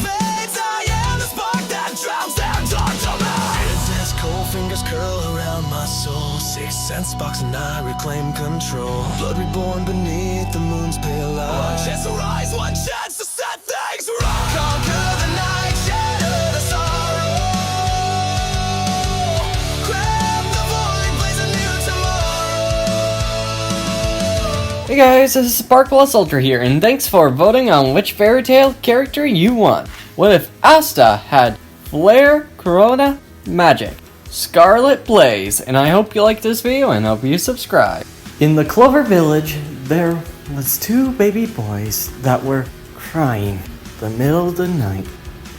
fades. I am the spark that drowns them. Talk to me. His cold fingers curl around my soul. Sixth sense box and I reclaim control. Blood reborn beneath the moon's pale light. One chance to rise, one chance to set things right. Conquer the night, shatter the sorrow. Grab the void, blaze a new tomorrow. Hey guys, this is Sparkless Ultra here, and thanks for voting on which fairy tale character you want. What if Asta had Flare, Corona, Magic, Scarlet Blaze? And I hope you like this video and hope you subscribe. In the Clover Village, there was two baby boys that were crying the middle of the night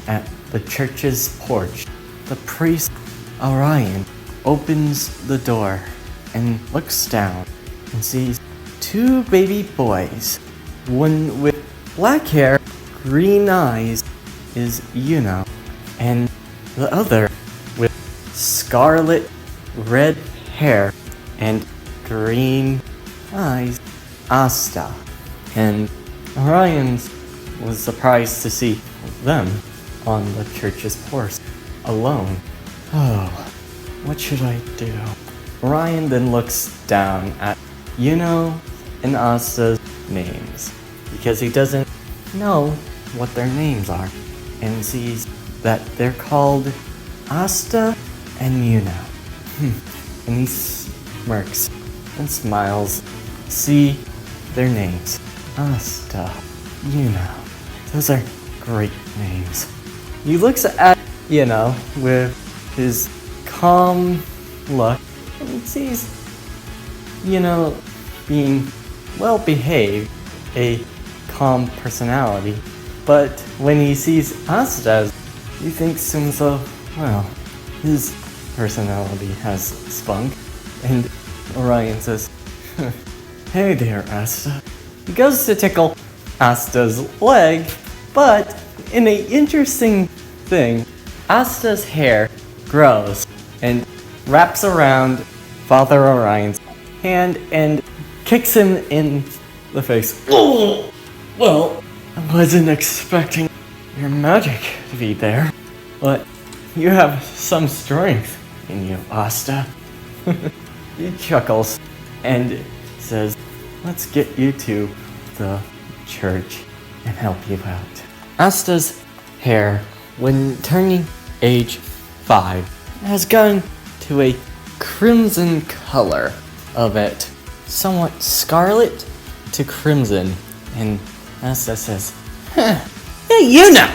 at the church's porch. The priest, Orion, opens the door and looks down and sees two baby boys. One with black hair, green eyes is Yuno, and the other with scarlet red hair and green eyes, Asta. And Orion was surprised to see them on the church's porch alone. Oh, what should I do? Orion then looks down at Yuno and Asta's names because he doesn't know what their names are, and sees that they're called Asta and Yuno. And he smirks and smiles. See their names. Asta, Yuno. Those are great names. He looks at Yuno with his calm look and sees Yuno being well behaved, a calm personality. But when he sees Asta, he thinks to himself, well, his personality has spunk. And Orion says, hey there, Asta. He goes to tickle Asta's leg, but in an interesting thing, Asta's hair grows and wraps around Father Orion's hand and kicks him in the face. Oh, well, I wasn't expecting your magic to be there, but you have some strength in you, Asta. He chuckles and says, let's get you to the church and help you out. Asta's hair, when turning age 5, has gone to a crimson color of it, somewhat scarlet to crimson. And Asta says, Hey, Yuno!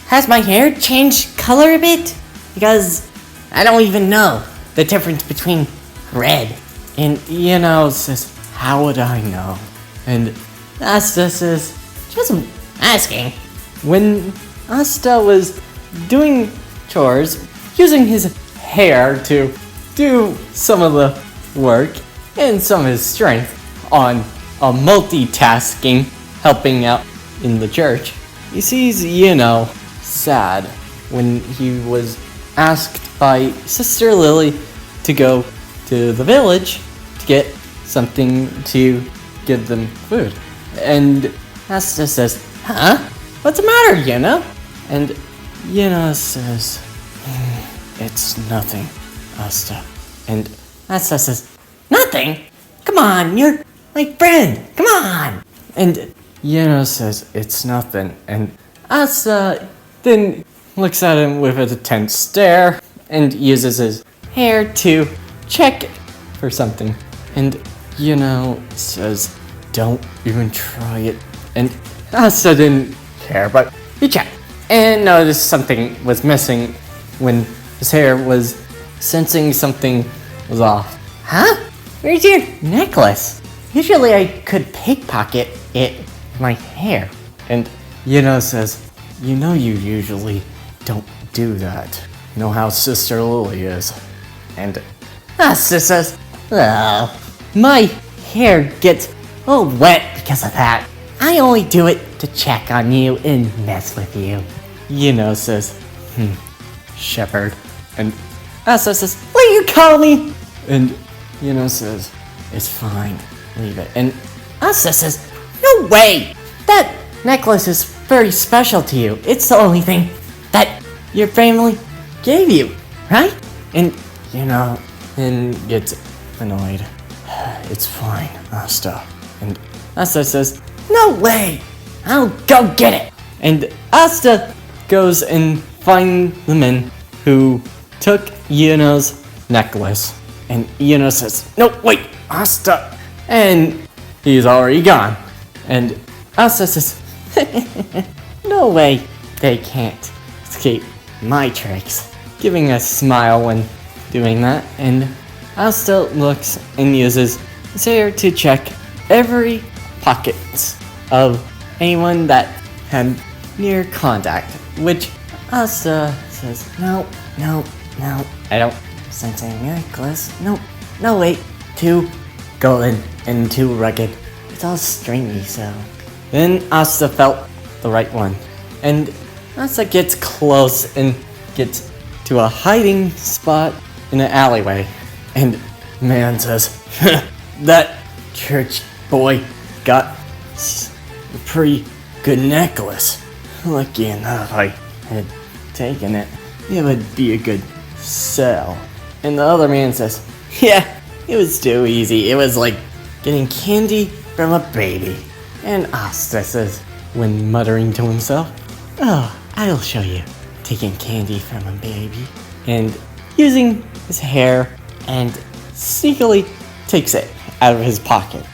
Has my hair changed color a bit? Because I don't even know the difference between red. and Yuno says, how would I know? And Asta says, Just asking. when Asta was doing chores, using his hair to do some of the work and some of his strength on a multitasking, helping out in the church, he sees Yuno sad when he was asked by Sister Lily to go to the village to get something to give them food. And Asta says, huh? What's the matter, Yuno? And Yuno says, it's nothing, Asta. And Asta says, Nothing? Come on, you're my friend. Come on. and Yuno says, it's nothing. And Asta then looks at him with a tense stare and uses his hair to check for something. And Yuno says, don't even try it. And Asta didn't care, but he checked and noticed something was missing when his hair was sensing something was off. Huh? Where's your necklace? Usually I could pickpocket it with my hair. And Yuno says, you know you usually don't do that. You know how Sister Lily is. And Asta says, oh, my hair gets all wet because of that. I only do it to check on you and mess with you. Yuno says, Shepherd. And Asta says, What do you call me? and Yuno says, it's fine, leave it. And Asta says, no way! That necklace is very special to you. It's the only thing that your family gave you, right? And, and gets annoyed. It's fine, Asta. And Asta says, no way! I'll go get it! and Asta goes and finds the men who took Yuno's necklace. And Yuno says, no, wait, Asta. And he's already gone. And Asta says, No way they can't escape my tricks. giving a smile when doing that. And Asta looks and uses his hair to check every pocket of anyone that had near contact, which Asta says, No, I don't sense any necklace. No, wait. Too golden and too rugged. It's all stringy, so. Then Asta felt the right one. And Asta gets close and gets to a hiding spot in an alleyway. And man says, that church boy got a pretty good necklace. Lucky enough I had taken it. It would be a good sell. And the other man says, yeah, it was too easy. It was like getting candy from a baby. And Asta says, when muttering to himself, oh, I'll show you. Taking candy from a baby. And using his hair and sneakily takes it out of his pocket.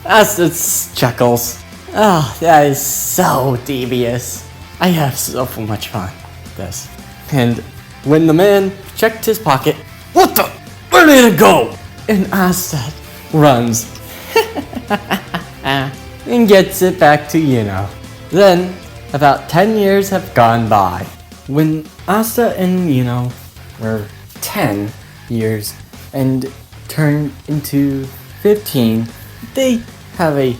Asta chuckles. Oh, that is so devious. I have so much fun with this. And when the man checked his pocket, what the? Where did it go? And Asta runs and gets it back to Yuno. Then, about 10 years have gone by. When Asta and Yuno were 10 years and turned into 15, they have a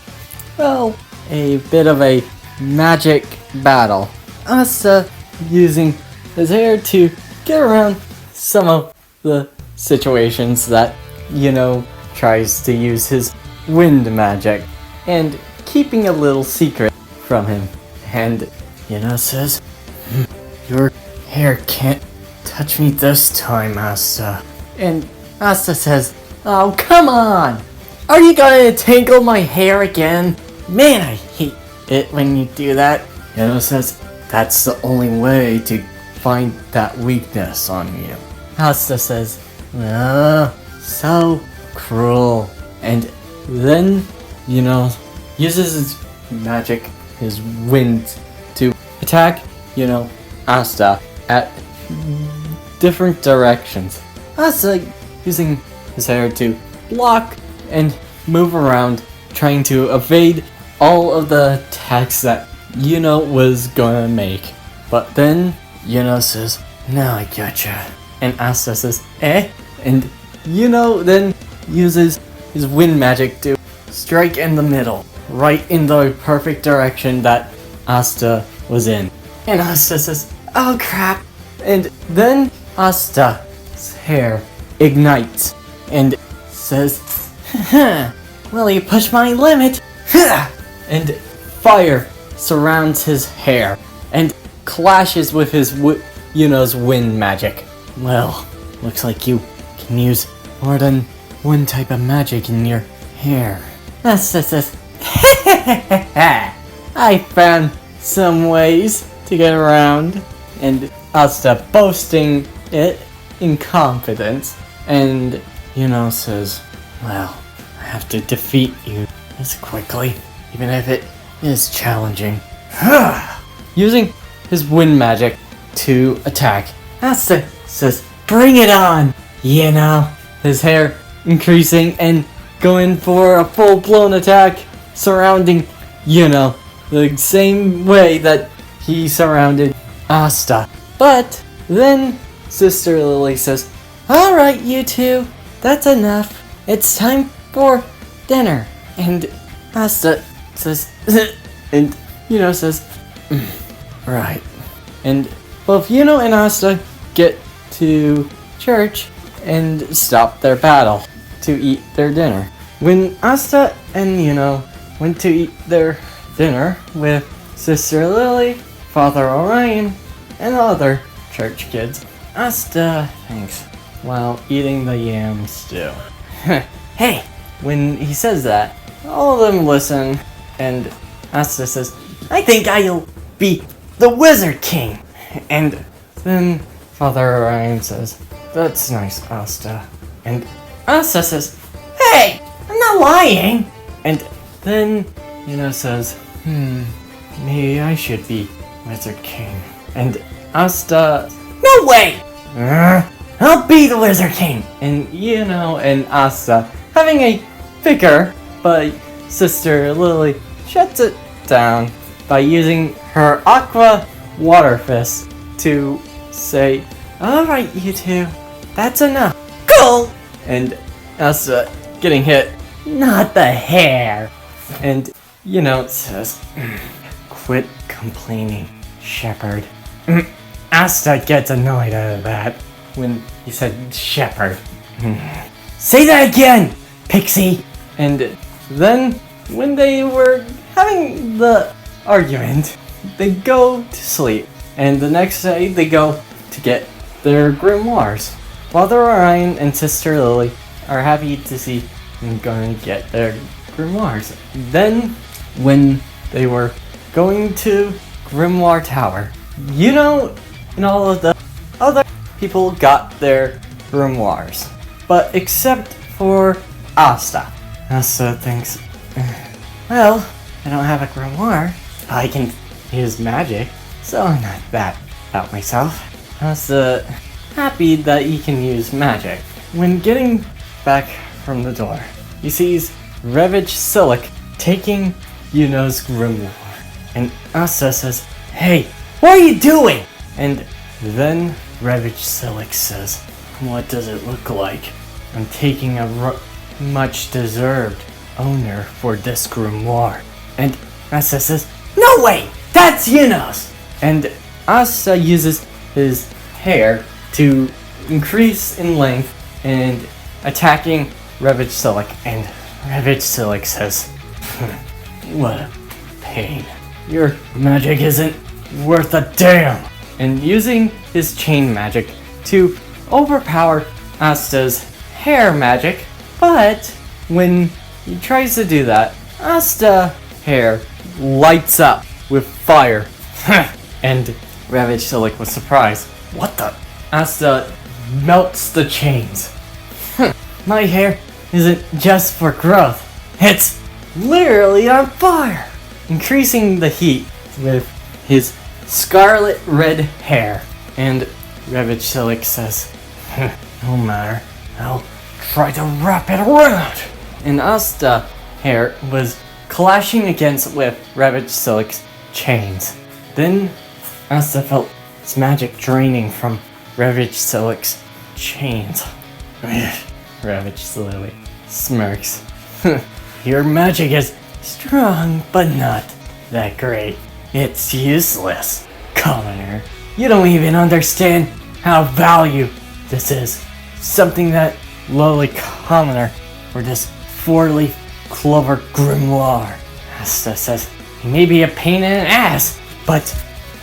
bit of a magic battle. Asta using his hair to get around some of the situations that Yuno tries to use his wind magic and keeping a little secret from him. And Yuno says, your hair can't touch me this time, Asta. And Asta says, oh, come on! Are you gonna tangle my hair again? Man, I hate it when you do that. Yuno says, that's the only way to find that weakness on you. Asta says, so cruel. And then, Yuno uses his magic, his wind, to attack, Asta at different directions. Asta using his hair to block and move around, trying to evade all of the attacks that Yuno was gonna make. But then Yuno says, now I gotcha. And Asta says, eh? And Yuno then uses his wind magic to strike in the middle, right in the perfect direction that Asta was in. And Asta says, oh crap. And then Asta's hair ignites and says, well, you pushed my limit. And fire surrounds his hair and clashes with his Yuno's wind magic. Well, looks like you can use more than one type of magic in your hair. Asta says, I found some ways to get around. And Asta boasting it in confidence. And Yuno says, well, I have to defeat you as quickly, even if it is challenging. Using his wind magic to attack, Asta says, bring it on! His hair increasing and going for a full-blown attack, surrounding Yuno the same way that he surrounded Asta. But then Sister Lily says, alright, you two, that's enough. It's time for dinner. And Asta says, and Yuno says, right. And both Yuno and Asta get to church and stop their battle to eat their dinner. When Asta and Yuno went to eat their dinner with Sister Lily, Father Orion, and other church kids. Asta thinks while eating the yam stew. Hey! When he says that, all of them listen, and Asta says, I think I'll be the Wizard King! And then Father Orion says, that's nice, Asta. And Asta says, hey! I'm not lying! And then says, maybe I should be Wizard King. And Asta, no way! I'll be the Wizard King! And and Asta, having a bicker, but Sister Lily shuts it down by using her aqua water fist to say, alright you two, that's enough. Cool! And Asta getting hit, not the hair. And it says, quit complaining, Shepherd. Asta gets annoyed out of that when he said Shepherd. Say that again, Pixie! And then, when they were having the argument, they go to sleep. And the next day, they go to get their grimoires. Father Orion and Sister Lily are happy to see them going to get their grimoires. Then, when they were going to Grimoire Tower, and all of the other people got their grimoires. But except for Asta. Asta thinks, well, I don't have a grimoire. I can use magic, so I'm not that about myself. Asta happy that he can use magic. When getting back from the door, he sees Revich Silik taking Yuno's grimoire. And Asta says, hey, what are you doing? And then Revich Silik says, what does it look like? I'm taking a much deserved owner for this grimoire. And Asta says, no way! That's Yuno's! And Asta uses his hair to increase in length and attacking Revich Silik. And Revich Silik says, what a pain. Your magic isn't worth a damn! And using his chain magic to overpower Asta's hair magic, but when he tries to do that, Asta hair lights up with fire. And Revich Silik was surprised. What the? Asta melts the chains. My hair isn't just for growth. It's literally on fire! Increasing the heat with his scarlet red hair. And Revich Silik says, no matter, I'll try to wrap it around. And Asta hair was clashing against with Revich Silik's chains. Then Asta felt his magic draining from Revich Silik's chains. Revich Silik smirks. Your magic is strong, but not that great. It's useless, commoner. You don't even understand how value this is. Something that lowly commoner for this 4-leaf clover grimoire. Asta says, he may be a pain in the ass, but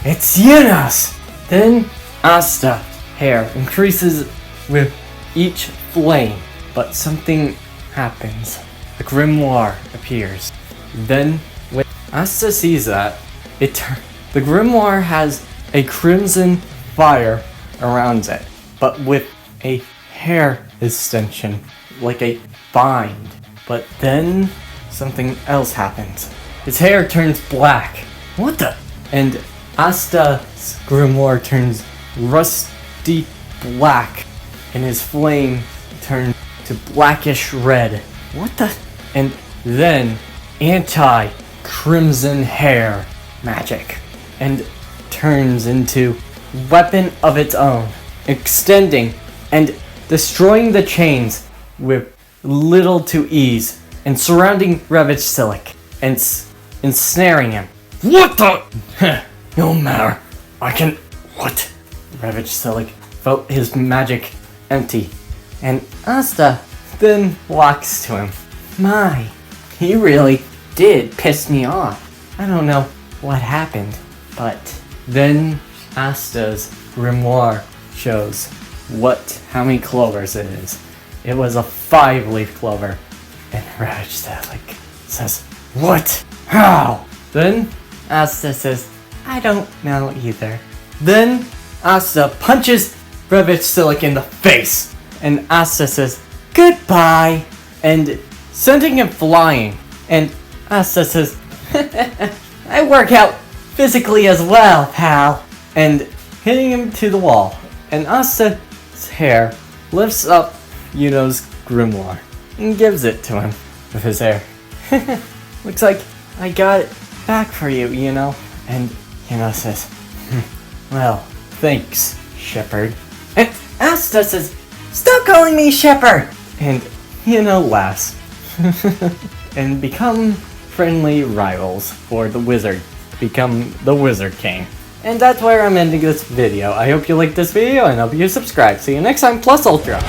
it's Yunos! Then Asta hair increases with each flame, but something happens. The grimoire appears. Then, when Asta sees that, the grimoire has a crimson fire around it, but with a hair extension, like a bind. But then, something else happens. His hair turns black. What the? And Asta's grimoire turns rusty black, and his flame turns to blackish red. What the? And then, anti-crimson hair magic, and turns into weapon of its own, extending and destroying the chains with little to ease, and surrounding Revich Silik and ensnaring him. What the? No matter. I can. What? Revich Silik felt his magic empty, and Asta then walks to him. My, he really did piss me off. I don't know what happened, but then Asta's grimoire shows how many clovers it is. It was a 5-leaf clover. And Rajta says, "What? How?" Then Asta says, "I don't know either." Then Asta punches Revitzilik in the face. And Asta says, "Goodbye," and sending him flying. And Asta says, "I work out physically as well, pal," and hitting him to the wall. And Asta's hair lifts up Yuno's grimoire and gives it to him with his hair. "Looks like I got it back for you, Yuno." And Yuno says, "Well, thanks, Shepherd." And Asta says, "Stop calling me Shepherd!" And Yuno laughs. And become friendly rivals for the wizard. Become the Wizard King. And that's where I'm ending this video. I hope you liked this video and I hope you subscribe. See you next time, Plus Ultra!